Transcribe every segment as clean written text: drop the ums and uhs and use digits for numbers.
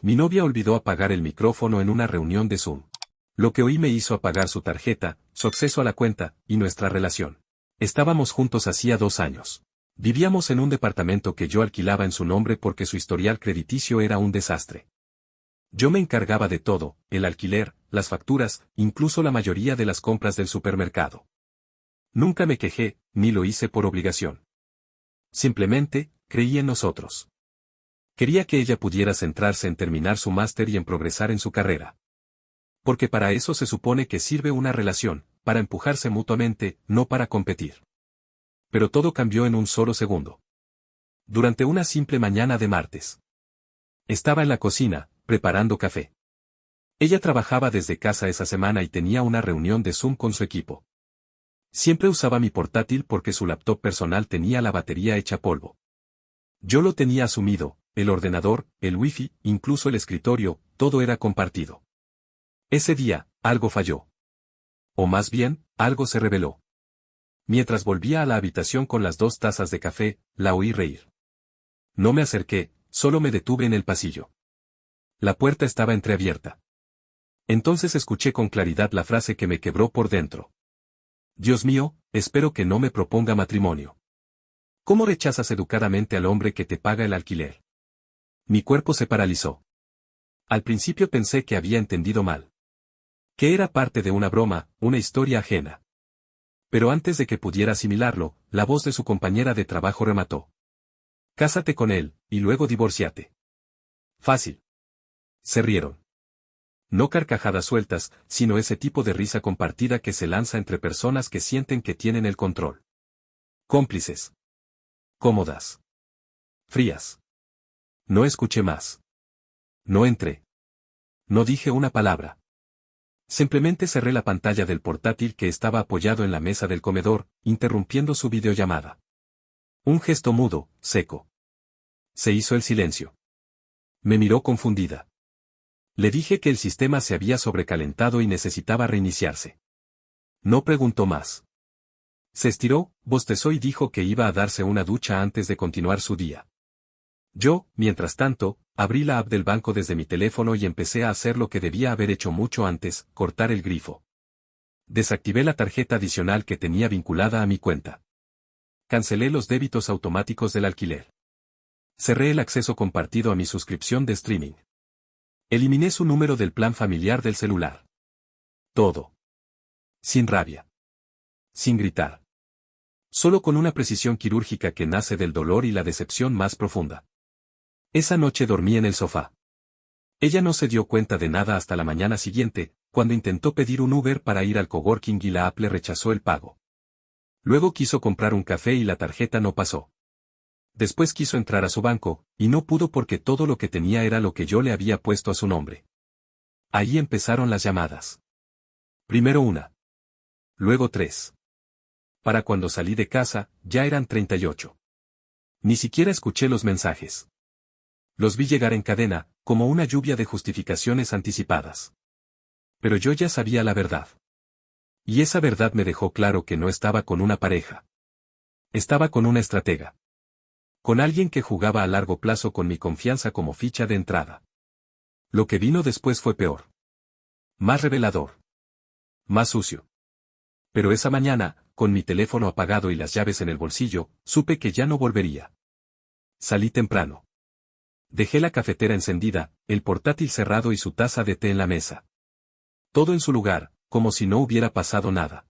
Mi novia olvidó apagar el micrófono en una reunión de Zoom. Lo que oí me hizo apagar su tarjeta, su acceso a la cuenta, y nuestra relación. Estábamos juntos hacía 2 años. Vivíamos en un departamento que yo alquilaba en su nombre porque su historial crediticio era un desastre. Yo me encargaba de todo, el alquiler, las facturas, incluso la mayoría de las compras del supermercado. Nunca me quejé, ni lo hice por obligación. Simplemente, creí en nosotros. Quería que ella pudiera centrarse en terminar su máster y en progresar en su carrera. Porque para eso se supone que sirve una relación, para empujarse mutuamente, no para competir. Pero todo cambió en un solo segundo. Durante una simple mañana de martes. Estaba en la cocina, preparando café. Ella trabajaba desde casa esa semana y tenía una reunión de Zoom con su equipo. Siempre usaba mi portátil porque su laptop personal tenía la batería hecha polvo. Yo lo tenía asumido, el ordenador, el wifi, incluso el escritorio, todo era compartido. Ese día, algo falló. O más bien, algo se reveló. Mientras volvía a la habitación con las 2 tazas de café, la oí reír. No me acerqué, solo me detuve en el pasillo. La puerta estaba entreabierta. Entonces escuché con claridad la frase que me quebró por dentro. Dios mío, espero que no me proponga matrimonio. ¿Cómo rechazas educadamente al hombre que te paga el alquiler? Mi cuerpo se paralizó. Al principio pensé que había entendido mal. Que era parte de una broma, una historia ajena. Pero antes de que pudiera asimilarlo, la voz de su compañera de trabajo remató. Cásate con él, y luego divórciate. Fácil. Se rieron. No carcajadas sueltas, sino ese tipo de risa compartida que se lanza entre personas que sienten que tienen el control. Cómplices. Cómodas. Frías. No escuché más. No entré. No dije una palabra. Simplemente cerré la pantalla del portátil que estaba apoyado en la mesa del comedor, interrumpiendo su videollamada. Un gesto mudo, seco. Se hizo el silencio. Me miró confundida. Le dije que el sistema se había sobrecalentado y necesitaba reiniciarse. No preguntó más. Se estiró, bostezó y dijo que iba a darse una ducha antes de continuar su día. Yo, mientras tanto, abrí la app del banco desde mi teléfono y empecé a hacer lo que debía haber hecho mucho antes, cortar el grifo. Desactivé la tarjeta adicional que tenía vinculada a mi cuenta. Cancelé los débitos automáticos del alquiler. Cerré el acceso compartido a mi suscripción de streaming. Eliminé su número del plan familiar del celular. Todo. Sin rabia. Sin gritar. Solo con una precisión quirúrgica que nace del dolor y la decepción más profunda. Esa noche dormí en el sofá. Ella no se dio cuenta de nada hasta la mañana siguiente, cuando intentó pedir un Uber para ir al coworking y la app le rechazó el pago. Luego quiso comprar un café y la tarjeta no pasó. Después quiso entrar a su banco, y no pudo porque todo lo que tenía era lo que yo le había puesto a su nombre. Ahí empezaron las llamadas. Primero una. Luego 3. Para cuando salí de casa, ya eran 38. Ni siquiera escuché los mensajes. Los vi llegar en cadena, como una lluvia de justificaciones anticipadas. Pero yo ya sabía la verdad. Y esa verdad me dejó claro que no estaba con una pareja. Estaba con una estratega. Con alguien que jugaba a largo plazo con mi confianza como ficha de entrada. Lo que vino después fue peor. Más revelador. Más sucio. Pero esa mañana, con mi teléfono apagado y las llaves en el bolsillo, supe que ya no volvería. Salí temprano. Dejé la cafetera encendida, el portátil cerrado y su taza de té en la mesa. Todo en su lugar, como si no hubiera pasado nada.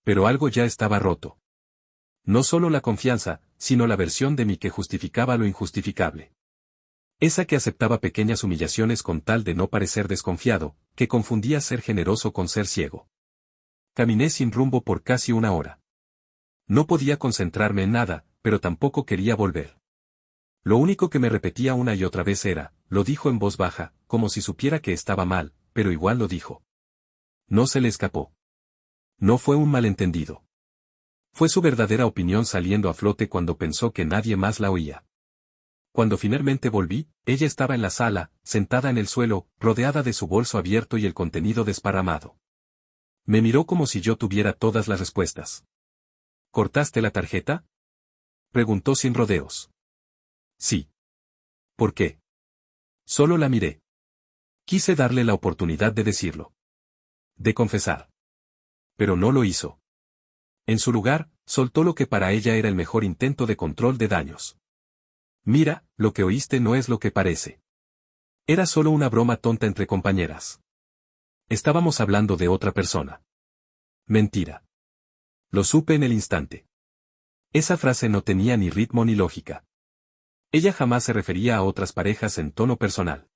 Pero algo ya estaba roto. No solo la confianza, sino la versión de mí que justificaba lo injustificable. Esa que aceptaba pequeñas humillaciones con tal de no parecer desconfiado, que confundía ser generoso con ser ciego. Caminé sin rumbo por casi 1 hora. No podía concentrarme en nada, pero tampoco quería volver. Lo único que me repetía una y otra vez era, lo dijo en voz baja, como si supiera que estaba mal, pero igual lo dijo. No se le escapó. No fue un malentendido. Fue su verdadera opinión saliendo a flote cuando pensó que nadie más la oía. Cuando finalmente volví, ella estaba en la sala, sentada en el suelo, rodeada de su bolso abierto y el contenido desparramado. Me miró como si yo tuviera todas las respuestas. ¿Cortaste la tarjeta?, preguntó sin rodeos. Sí. ¿Por qué? Solo la miré. Quise darle la oportunidad de decirlo. De confesar. Pero no lo hizo. En su lugar, soltó lo que para ella era el mejor intento de control de daños. Mira, lo que oíste no es lo que parece. Era solo una broma tonta entre compañeras. Estábamos hablando de otra persona. Mentira. Lo supe en el instante. Esa frase no tenía ni ritmo ni lógica. Ella jamás se refería a otras parejas en tono personal.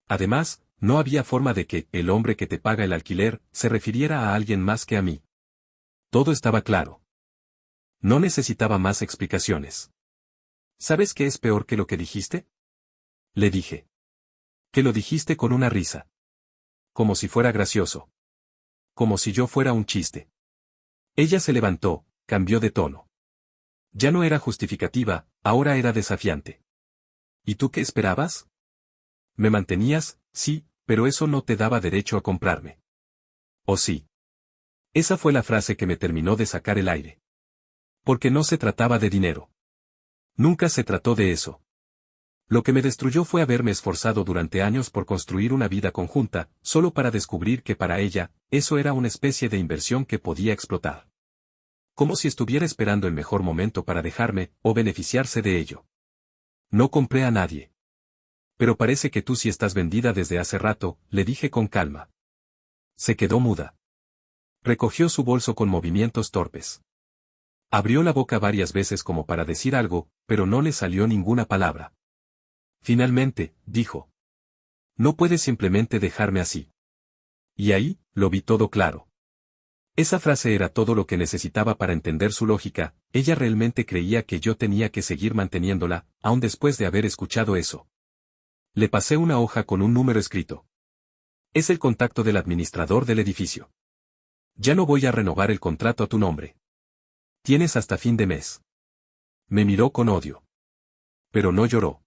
Además, no había forma de que el hombre que te paga el alquiler se refiriera a alguien más que a mí. Todo estaba claro. No necesitaba más explicaciones. ¿Sabes qué es peor que lo que dijiste? Le dije. Que lo dijiste con una risa. Como si fuera gracioso. Como si yo fuera un chiste. Ella se levantó, cambió de tono. Ya no era justificativa, ahora era desafiante. ¿Y tú qué esperabas? Me mantenías, sí, pero eso no te daba derecho a comprarme. ¿O sí? Esa fue la frase que me terminó de sacar el aire. Porque no se trataba de dinero. Nunca se trató de eso. Lo que me destruyó fue haberme esforzado durante años por construir una vida conjunta, solo para descubrir que para ella, eso era una especie de inversión que podía explotar. Como si estuviera esperando el mejor momento para dejarme, o beneficiarse de ello. No compré a nadie. Pero parece que tú sí estás vendida desde hace rato, le dije con calma. Se quedó muda. Recogió su bolso con movimientos torpes. Abrió la boca varias veces como para decir algo, pero no le salió ninguna palabra. Finalmente, dijo. No puedes simplemente dejarme así. Y ahí, lo vi todo claro. Esa frase era todo lo que necesitaba para entender su lógica, ella realmente creía que yo tenía que seguir manteniéndola, aun después de haber escuchado eso. Le pasé una hoja con un número escrito. Es el contacto del administrador del edificio. Ya no voy a renovar el contrato a tu nombre. Tienes hasta fin de mes. Me miró con odio. Pero no lloró.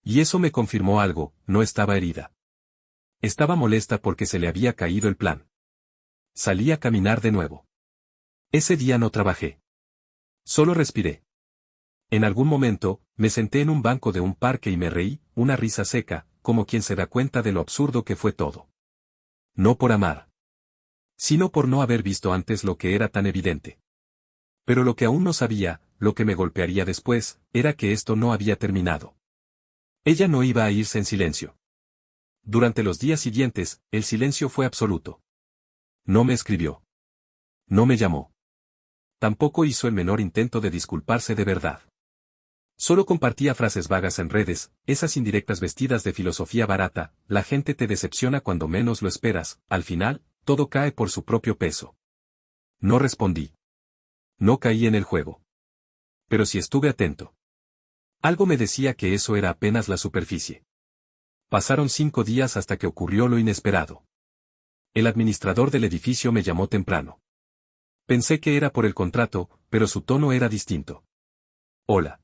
Y eso me confirmó algo, no estaba herida. Estaba molesta porque se le había caído el plan. Salí a caminar de nuevo. Ese día no trabajé. Solo respiré. En algún momento, me senté en un banco de un parque y me reí, una risa seca, como quien se da cuenta de lo absurdo que fue todo. No por amar. Sino por no haber visto antes lo que era tan evidente. Pero lo que aún no sabía, lo que me golpearía después, era que esto no había terminado. Ella no iba a irse en silencio. Durante los días siguientes, el silencio fue absoluto. No me escribió. No me llamó. Tampoco hizo el menor intento de disculparse de verdad. Solo compartía frases vagas en redes, esas indirectas vestidas de filosofía barata, la gente te decepciona cuando menos lo esperas, al final, todo cae por su propio peso. No respondí. No caí en el juego. Pero sí estuve atento. Algo me decía que eso era apenas la superficie. Pasaron 5 días hasta que ocurrió lo inesperado. El administrador del edificio me llamó temprano. Pensé que era por el contrato, pero su tono era distinto. Hola.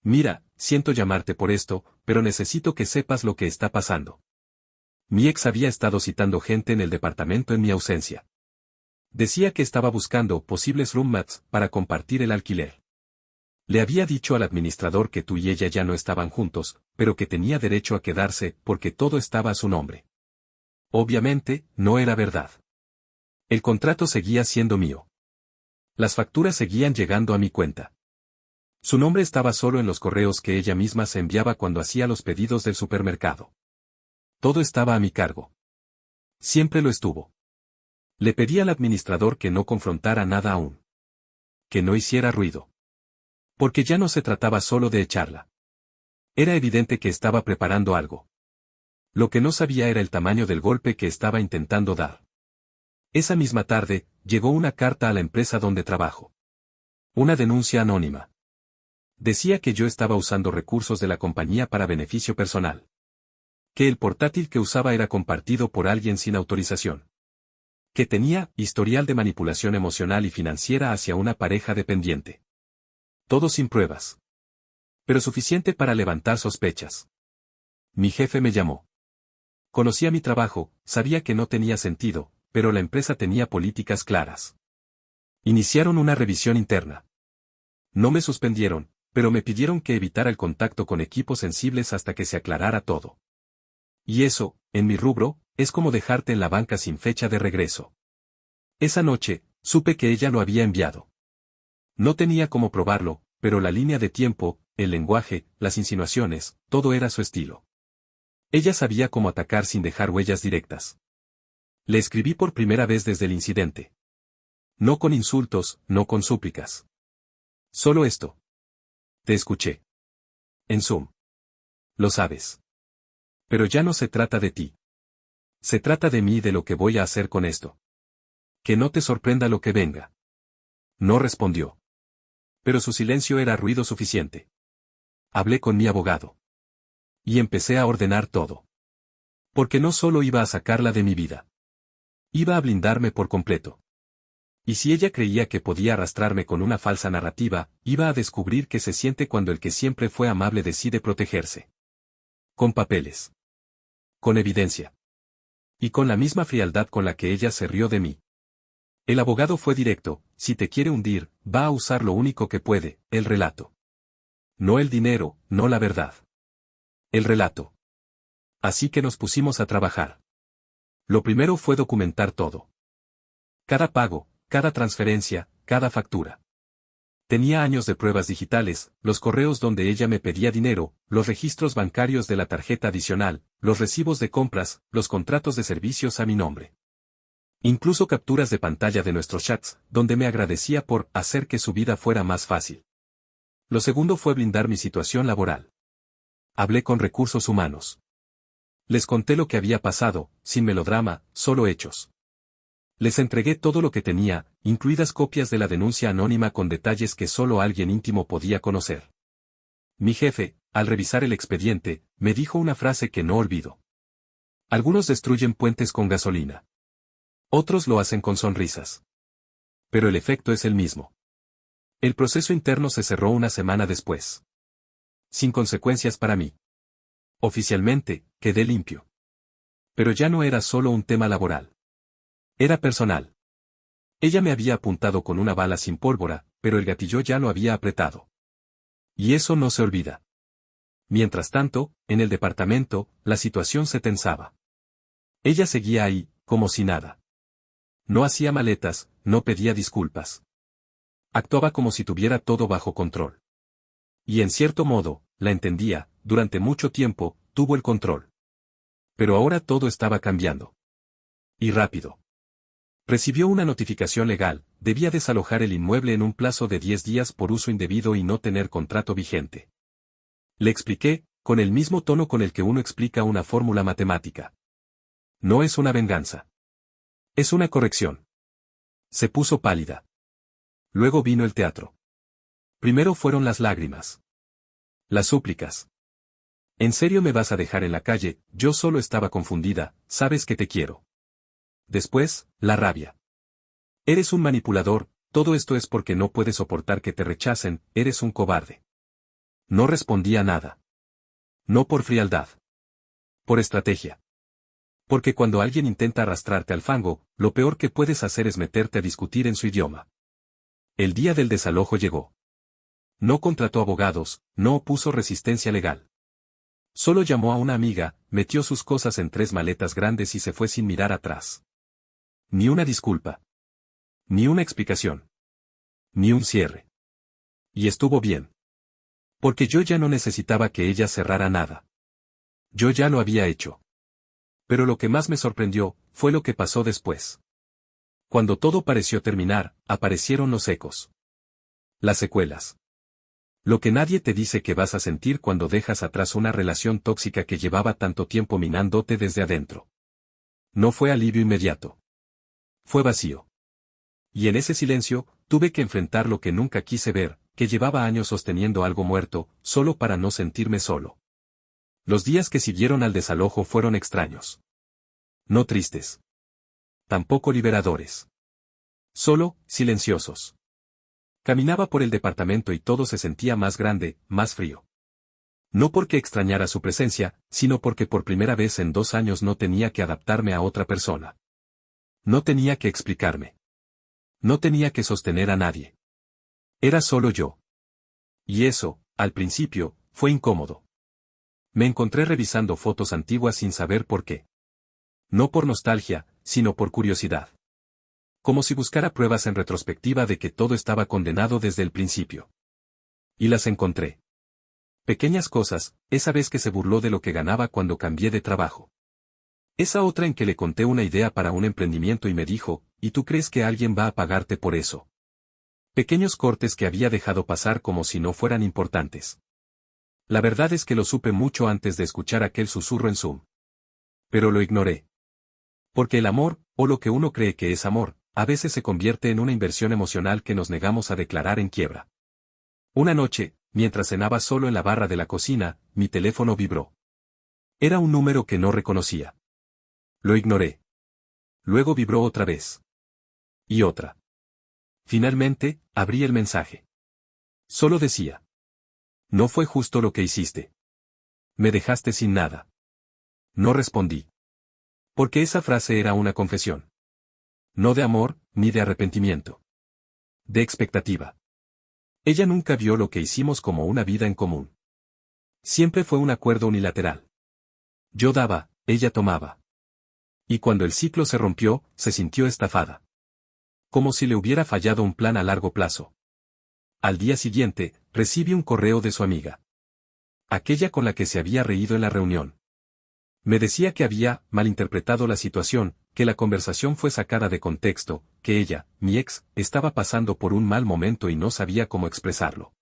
Mira, siento llamarte por esto, pero necesito que sepas lo que está pasando. Mi ex había estado citando gente en el departamento en mi ausencia. Decía que estaba buscando posibles roommates para compartir el alquiler. Le había dicho al administrador que tú y ella ya no estaban juntos, pero que tenía derecho a quedarse porque todo estaba a su nombre. Obviamente, no era verdad. El contrato seguía siendo mío. Las facturas seguían llegando a mi cuenta. Su nombre estaba solo en los correos que ella misma se enviaba cuando hacía los pedidos del supermercado. Todo estaba a mi cargo. Siempre lo estuvo. Le pedí al administrador que no confrontara nada aún. Que no hiciera ruido. Porque ya no se trataba solo de echarla. Era evidente que estaba preparando algo. Lo que no sabía era el tamaño del golpe que estaba intentando dar. Esa misma tarde, llegó una carta a la empresa donde trabajo. Una denuncia anónima. Decía que yo estaba usando recursos de la compañía para beneficio personal. Que el portátil que usaba era compartido por alguien sin autorización. Que tenía historial de manipulación emocional y financiera hacia una pareja dependiente. Todo sin pruebas. Pero suficiente para levantar sospechas. Mi jefe me llamó. Conocía mi trabajo, sabía que no tenía sentido, pero la empresa tenía políticas claras. Iniciaron una revisión interna. No me suspendieron, pero me pidieron que evitara el contacto con equipos sensibles hasta que se aclarara todo. Y eso, en mi rubro, es como dejarte en la banca sin fecha de regreso. Esa noche, supe que ella lo había enviado. No tenía cómo probarlo, pero la línea de tiempo, el lenguaje, las insinuaciones, todo era su estilo. Ella sabía cómo atacar sin dejar huellas directas. Le escribí por primera vez desde el incidente. No con insultos, no con súplicas. Solo esto. Te escuché. En Zoom. Lo sabes. Pero ya no se trata de ti. Se trata de mí y de lo que voy a hacer con esto. Que no te sorprenda lo que venga. No respondió. Pero su silencio era ruido suficiente. Hablé con mi abogado. Y empecé a ordenar todo. Porque no solo iba a sacarla de mi vida. Iba a blindarme por completo. Y si ella creía que podía arrastrarme con una falsa narrativa, iba a descubrir que se siente cuando el que siempre fue amable decide protegerse. Con papeles. Con evidencia. Y con la misma frialdad con la que ella se rió de mí. El abogado fue directo: si te quiere hundir, va a usar lo único que puede, el relato. No el dinero, no la verdad. El relato. Así que nos pusimos a trabajar. Lo primero fue documentar todo. Cada pago, cada transferencia, cada factura. Tenía años de pruebas digitales, los correos donde ella me pedía dinero, los registros bancarios de la tarjeta adicional, los recibos de compras, los contratos de servicios a mi nombre. Incluso capturas de pantalla de nuestros chats, donde me agradecía por hacer que su vida fuera más fácil. Lo segundo fue blindar mi situación laboral. Hablé con recursos humanos. Les conté lo que había pasado, sin melodrama, solo hechos. Les entregué todo lo que tenía, incluidas copias de la denuncia anónima con detalles que solo alguien íntimo podía conocer. Mi jefe, al revisar el expediente, me dijo una frase que no olvido. Algunos destruyen puentes con gasolina. Otros lo hacen con sonrisas. Pero el efecto es el mismo. El proceso interno se cerró una semana después. Sin consecuencias para mí. Oficialmente, quedé limpio. Pero ya no era solo un tema laboral. Era personal. Ella me había apuntado con una bala sin pólvora, pero el gatillo ya lo había apretado. Y eso no se olvida. Mientras tanto, en el departamento, la situación se tensaba. Ella seguía ahí, como si nada. No hacía maletas, no pedía disculpas. Actuaba como si tuviera todo bajo control. Y en cierto modo, la entendía, durante mucho tiempo, tuvo el control. Pero ahora todo estaba cambiando. Y rápido. Recibió una notificación legal: debía desalojar el inmueble en un plazo de 10 días por uso indebido y no tener contrato vigente. Le expliqué, con el mismo tono con el que uno explica una fórmula matemática. No es una venganza. Es una corrección. Se puso pálida. Luego vino el teatro. Primero fueron las lágrimas. Las súplicas. ¿En serio me vas a dejar en la calle? Yo solo estaba confundida, sabes que te quiero. Después, la rabia. Eres un manipulador, todo esto es porque no puedes soportar que te rechacen, eres un cobarde. No respondía nada. No por frialdad. Por estrategia. Porque cuando alguien intenta arrastrarte al fango, lo peor que puedes hacer es meterte a discutir en su idioma. El día del desalojo llegó. No contrató abogados, no opuso resistencia legal. Solo llamó a una amiga, metió sus cosas en 3 maletas grandes y se fue sin mirar atrás. Ni una disculpa. Ni una explicación. Ni un cierre. Y estuvo bien. Porque yo ya no necesitaba que ella cerrara nada. Yo ya lo había hecho. Pero lo que más me sorprendió, fue lo que pasó después. Cuando todo pareció terminar, aparecieron los ecos. Las secuelas. Lo que nadie te dice que vas a sentir cuando dejas atrás una relación tóxica que llevaba tanto tiempo minándote desde adentro. No fue alivio inmediato. Fue vacío. Y en ese silencio, tuve que enfrentar lo que nunca quise ver, que llevaba años sosteniendo algo muerto, solo para no sentirme solo. Los días que siguieron al desalojo fueron extraños. No tristes. Tampoco liberadores. Solo, silenciosos. Caminaba por el departamento y todo se sentía más grande, más frío. No porque extrañara su presencia, sino porque por primera vez en 2 años no tenía que adaptarme a otra persona. No tenía que explicarme. No tenía que sostener a nadie. Era solo yo. Y eso, Al principio, fue incómodo. Me encontré revisando fotos antiguas sin saber por qué. No por nostalgia, sino por curiosidad. Como si buscara pruebas en retrospectiva de que todo estaba condenado desde el principio. Y las encontré. Pequeñas cosas, esa vez que se burló de lo que ganaba cuando cambié de trabajo. Esa otra en que le conté una idea para un emprendimiento y me dijo, ¿y tú crees que alguien va a pagarte por eso? Pequeños cortes que había dejado pasar como si no fueran importantes. La verdad es que lo supe mucho antes de escuchar aquel susurro en Zoom. Pero lo ignoré. Porque el amor, o lo que uno cree que es amor, a veces se convierte en una inversión emocional que nos negamos a declarar en quiebra. Una noche, mientras cenaba solo en la barra de la cocina, mi teléfono vibró. Era un número que no reconocía. Lo ignoré. Luego vibró otra vez. Y otra. Finalmente, abrí el mensaje. Solo decía. No fue justo lo que hiciste. Me dejaste sin nada. No respondí. Porque esa frase era una confesión. No de amor, ni de arrepentimiento. De expectativa. Ella nunca vio lo que hicimos como una vida en común. Siempre fue un acuerdo unilateral. Yo daba, ella tomaba. Y cuando el ciclo se rompió, se sintió estafada. Como si le hubiera fallado un plan a largo plazo. Al día siguiente, recibí un correo de su amiga. Aquella con la que se había reído en la reunión. Me decía que había malinterpretado la situación, que la conversación fue sacada de contexto, que ella, mi ex, estaba pasando por un mal momento y no sabía cómo expresarlo.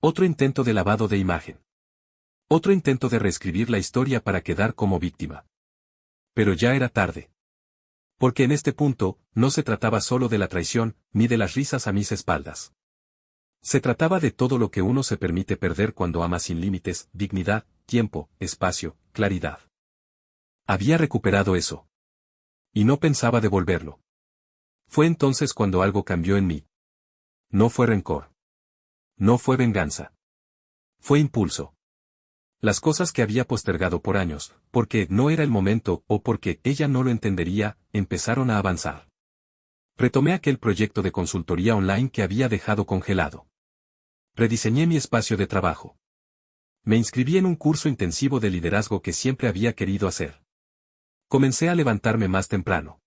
Otro intento de lavado de imagen. Otro intento de reescribir la historia para quedar como víctima. Pero ya era tarde. Porque en este punto, no se trataba solo de la traición, ni de las risas a mis espaldas. Se trataba de todo lo que uno se permite perder cuando ama sin límites, dignidad, tiempo, espacio, claridad. Había recuperado eso. Y no pensaba devolverlo. Fue entonces cuando algo cambió en mí. No fue rencor. No fue venganza. Fue impulso. Las cosas que había postergado por años, porque no era el momento o porque ella no lo entendería, empezaron a avanzar. Retomé aquel proyecto de consultoría online que había dejado congelado. Rediseñé mi espacio de trabajo. Me inscribí en un curso intensivo de liderazgo que siempre había querido hacer. Comencé a levantarme más temprano.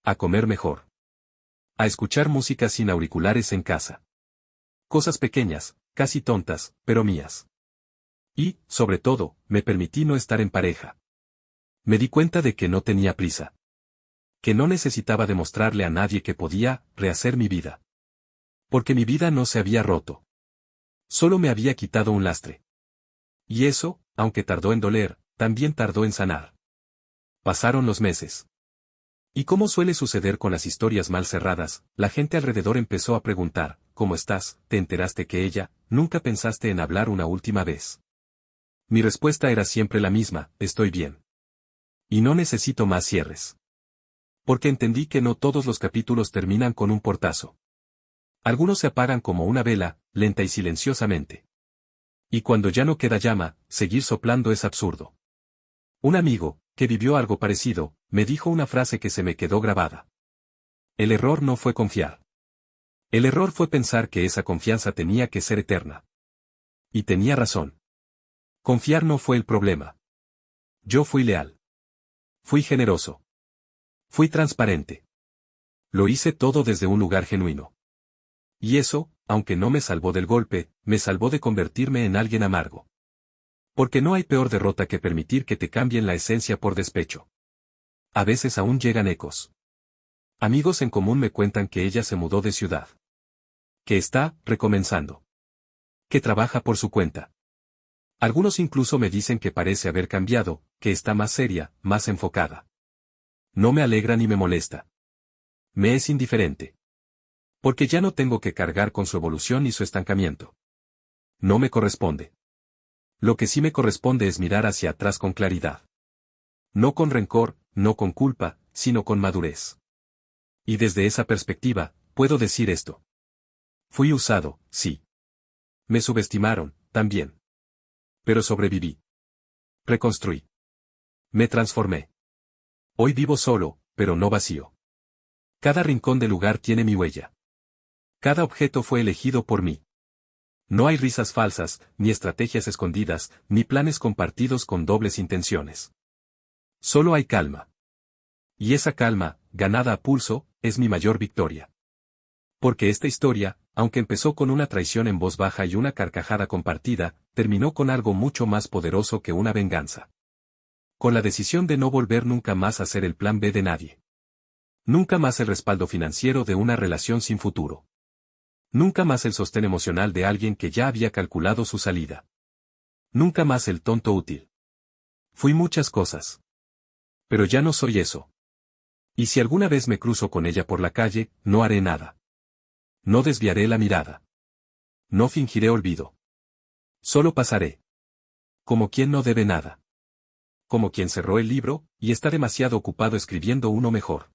A comer mejor. A escuchar música sin auriculares en casa. Cosas pequeñas, casi tontas, pero mías. Y, sobre todo, me permití no estar en pareja. Me di cuenta de que no tenía prisa. Que no necesitaba demostrarle a nadie que podía rehacer mi vida. Porque mi vida no se había roto. Solo me había quitado un lastre. Y eso, aunque tardó en doler, también tardó en sanar. Pasaron los meses. Y como suele suceder con las historias mal cerradas, la gente alrededor empezó a preguntar, ¿cómo estás? ¿Te enteraste que ella, nunca pensaste en hablar una última vez? Mi respuesta era siempre la misma, estoy bien. Y no necesito más cierres. Porque entendí que no todos los capítulos terminan con un portazo. Algunos se apagan como una vela, lenta y silenciosamente. Y cuando ya no queda llama, seguir soplando es absurdo. Un amigo, que vivió algo parecido, me dijo una frase que se me quedó grabada. El error no fue confiar. El error fue pensar que esa confianza tenía que ser eterna. Y tenía razón. Confiar no fue el problema. Yo fui leal. Fui generoso. Fui transparente. Lo hice todo desde un lugar genuino. Y eso, aunque no me salvó del golpe, me salvó de convertirme en alguien amargo. Porque no hay peor derrota que permitir que te cambien la esencia por despecho. A veces aún llegan ecos. Amigos en común me cuentan que ella se mudó de ciudad. Que está recomenzando. Que trabaja por su cuenta. Algunos incluso me dicen que parece haber cambiado, que está más seria, más enfocada. No me alegra ni me molesta. Me es indiferente. Porque ya no tengo que cargar con su evolución y su estancamiento. No me corresponde. Lo que sí me corresponde es mirar hacia atrás con claridad. No con rencor, no con culpa, sino con madurez. Y desde esa perspectiva, puedo decir esto. Fui usado, sí. Me subestimaron, también. Pero sobreviví. Reconstruí. Me transformé. Hoy vivo solo, pero no vacío. Cada rincón del lugar tiene mi huella. Cada objeto fue elegido por mí. No hay risas falsas, ni estrategias escondidas, ni planes compartidos con dobles intenciones. Solo hay calma. Y esa calma, ganada a pulso, es mi mayor victoria. Porque esta historia, aunque empezó con una traición en voz baja y una carcajada compartida, terminó con algo mucho más poderoso que una venganza. Con la decisión de no volver nunca más a ser el plan B de nadie. Nunca más el respaldo financiero de una relación sin futuro. Nunca más el sostén emocional de alguien que ya había calculado su salida. Nunca más el tonto útil. Fui muchas cosas. Pero ya no soy eso. Y si alguna vez me cruzo con ella por la calle, no haré nada. No desviaré la mirada. No fingiré olvido. Solo pasaré. Como quien no debe nada. Como quien cerró el libro, y está demasiado ocupado escribiendo uno mejor.